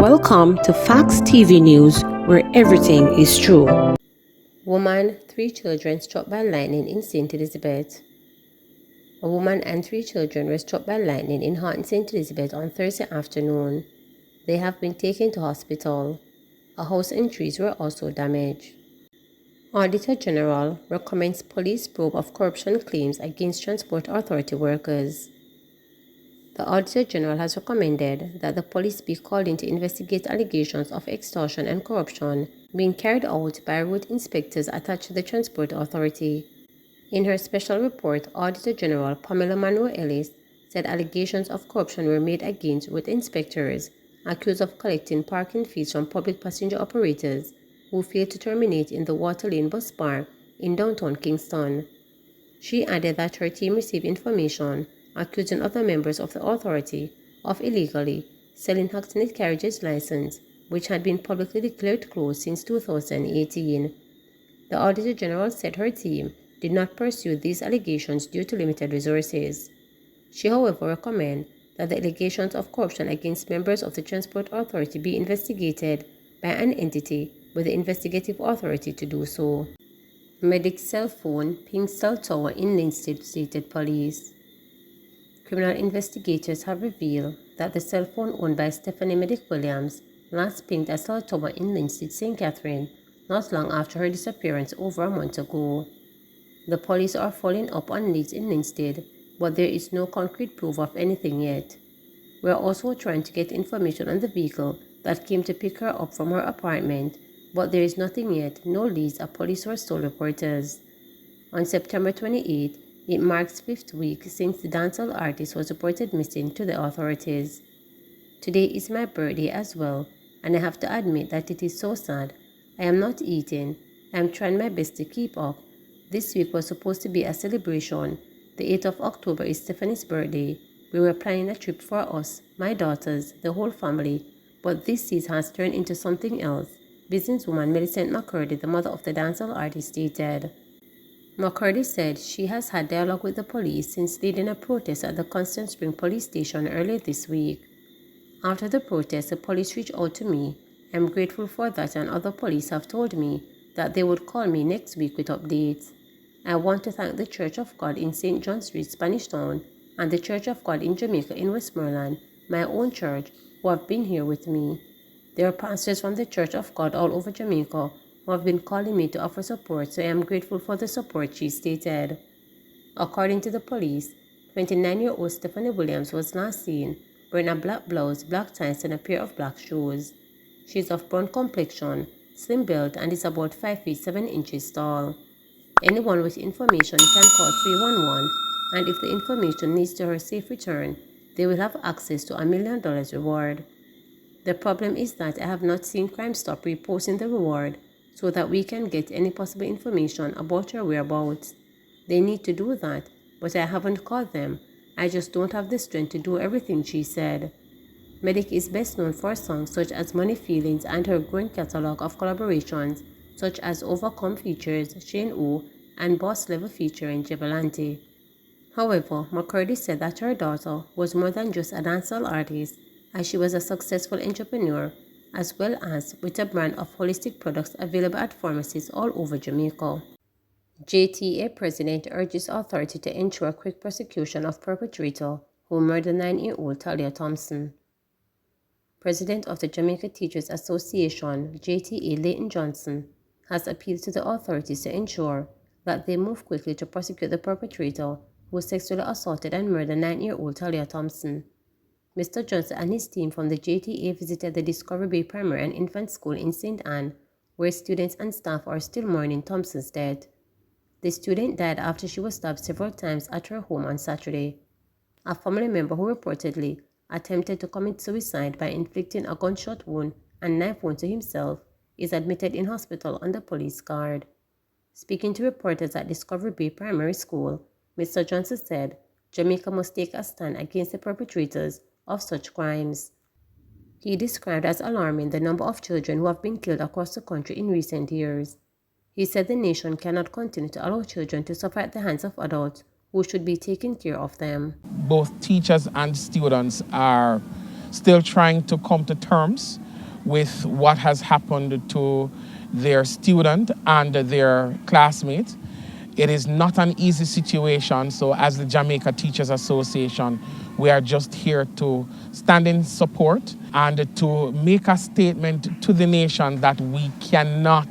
Welcome to Facts TV News, where everything is true. Woman, 3 children struck by lightning in St. Elizabeth. A woman and 3 children were struck by lightning in Horton, St. Elizabeth on Thursday afternoon. They have been taken to hospital. A house and trees were also damaged. Auditor General recommends police probe of corruption claims against Transport Authority workers. The Auditor General has recommended that the police be called in to investigate allegations of extortion and corruption being carried out by road inspectors attached to the Transport Authority. In her special report, Auditor General Pamela Monroe-Ellis said allegations of corruption were made against road inspectors accused of collecting parking fees from public passenger operators who failed to terminate in the Water Lane bus bar in downtown Kingston. She added that her team received information accusing other members of the authority of illegally selling hackney carriages license, which had been publicly declared closed since 2018. The Auditor General said her team did not pursue these allegations due to limited resources. She, however, recommended that the allegations of corruption against members of the Transport Authority be investigated by an entity with the investigative authority to do so. Medic's cell phone pinged cell tower in Linstead, stated police. Criminal investigators have revealed that the cell phone owned by Stephanie Medic Williams last pinged a cell tower in Linstead, St. Catherine, not long after her disappearance over a month ago. The police are following up on leads in Linstead, but there is no concrete proof of anything yet. We are also trying to get information on the vehicle that came to pick her up from her apartment, but there is nothing yet, no leads, a police source told reporters. On September 28, it marks 5th week since the dancehall artist was reported missing to the authorities. Today is my birthday as well, and I have to admit that it is so sad. I am not eating. I am trying my best to keep up. This week was supposed to be a celebration. The 8th of October is Stephanie's birthday. We were planning a trip for us, my daughters, the whole family, but this season has turned into something else, businesswoman Millicent McCurdy, the mother of the dancehall artist, stated. McCurdy said she has had dialogue with the police since leading a protest at the Constant Spring police station earlier this week. After the protest, the police reached out to me. I am grateful for that, and other police have told me that they would call me next week with updates. I want to thank the Church of God in St. John Street, Spanish Town, and the Church of God in Jamaica in Westmoreland, my own church, who have been here with me. There are pastors from the Church of God all over Jamaica who have been calling me to offer support, so I am grateful for the support, she stated. According to the police, 29-year-old Stephanie Williams was last seen wearing a black blouse, black ties, and a pair of black shoes. She is of brown complexion, slim build, and is about 5 feet 7 inches tall. Anyone with information can call 311, and if the information leads to her safe return, they will have access to $1 million reward. The problem is that I have not seen Crime Stop reposting the reward so that we can get any possible information about her whereabouts. They need to do that, but I haven't called them. I just don't have the strength to do everything, she said. Medic is best known for songs such as Money Feelings and her growing catalog of collaborations such as Overcome features Shane O and Boss Level featuring Jebelante. However, McCurdy said that her daughter was more than just a dancehall artist, as she was a successful entrepreneur, as well as with a brand of holistic products available at pharmacies all over Jamaica. JTA President urges authority to ensure quick prosecution of perpetrator who murdered 9-year-old Talia Thompson. President of the Jamaica Teachers Association, JTA Leighton Johnson, has appealed to the authorities to ensure that they move quickly to prosecute the perpetrator who sexually assaulted and murdered 9-year-old Talia Thompson. Mr. Johnson and his team from the JTA visited the Discovery Bay Primary and Infant School in St. Anne, where students and staff are still mourning Thompson's death. The student died after she was stabbed several times at her home on Saturday. A family member who reportedly attempted to commit suicide by inflicting a gunshot wound and knife wound to himself is admitted in hospital under police guard. Speaking to reporters at Discovery Bay Primary School, Mr. Johnson said Jamaica must take a stand against the perpetrators of such crimes. He described as alarming the number of children who have been killed across the country in recent years. He said the nation cannot continue to allow children to suffer at the hands of adults who should be taking care of them. Both teachers and students are still trying to come to terms with what has happened to their student and their classmate. It is not an easy situation, so as the Jamaica Teachers Association, we are just here to stand in support and to make a statement to the nation that we cannot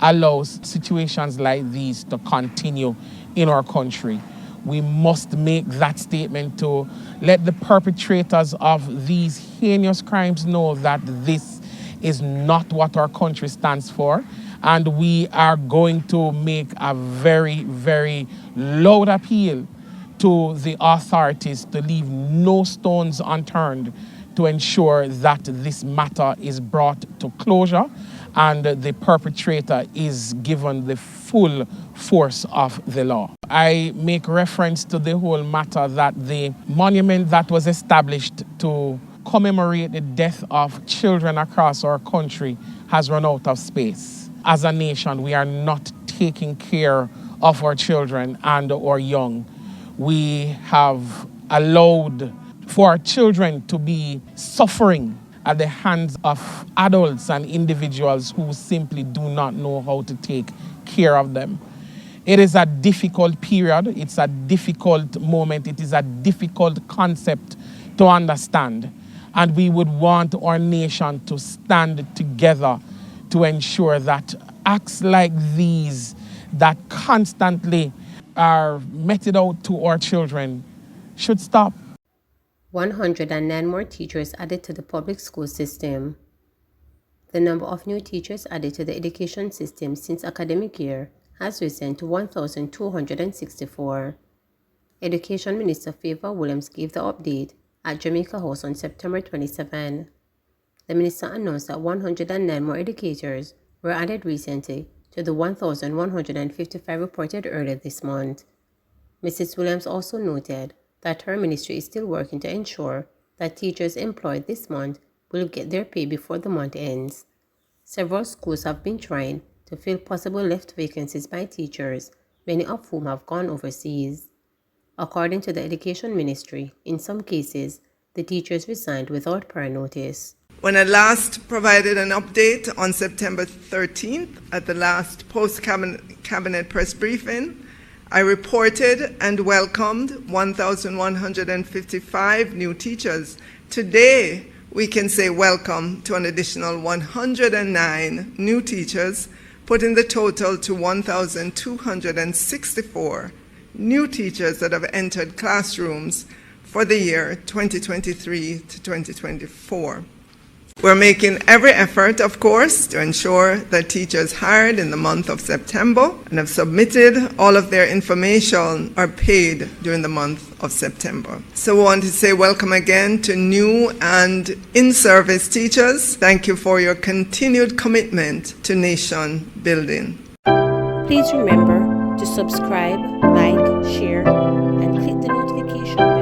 allow situations like these to continue in our country. We must make that statement to let the perpetrators of these heinous crimes know that this is not what our country stands for. And we are going to make a very, very loud appeal to the authorities to leave no stones unturned to ensure that this matter is brought to closure and the perpetrator is given the full force of the law. I make reference to the whole matter that the monument that was established to commemorate the death of children across our country has run out of space. As a nation, we are not taking care of our children and our young. We have allowed for our children to be suffering at the hands of adults and individuals who simply do not know how to take care of them. It is a difficult period. It's a difficult moment. It is a difficult concept to understand. And we would want our nation to stand together to ensure that acts like these that constantly are meted out to our children should stop. 109 more teachers added to the public school system. The number of new teachers added to the education system since academic year has risen to 1,264. Education Minister Favor Williams gave the update at Jamaica House on September 27. The minister announced that 109 more educators were added recently to the 1,155 reported earlier this month. Mrs. Williams also noted that her ministry is still working to ensure that teachers employed this month will get their pay before the month ends. Several schools have been trying to fill possible left vacancies by teachers, many of whom have gone overseas. According to the Education Ministry, in some cases, the teachers resigned without prior notice. When I last provided an update on September 13th at the last post-cabinet press briefing, I reported and welcomed 1,155 new teachers. Today, we can say welcome to an additional 109 new teachers, putting the total to 1,264 new teachers that have entered classrooms for the year 2023 to 2024. We're making every effort, of course, to ensure that teachers hired in the month of September and have submitted all of their information are paid during the month of September. So we want to say welcome again to new and in-service teachers. Thank you for your continued commitment to nation building. Please remember to subscribe, like, share, and click the notification bell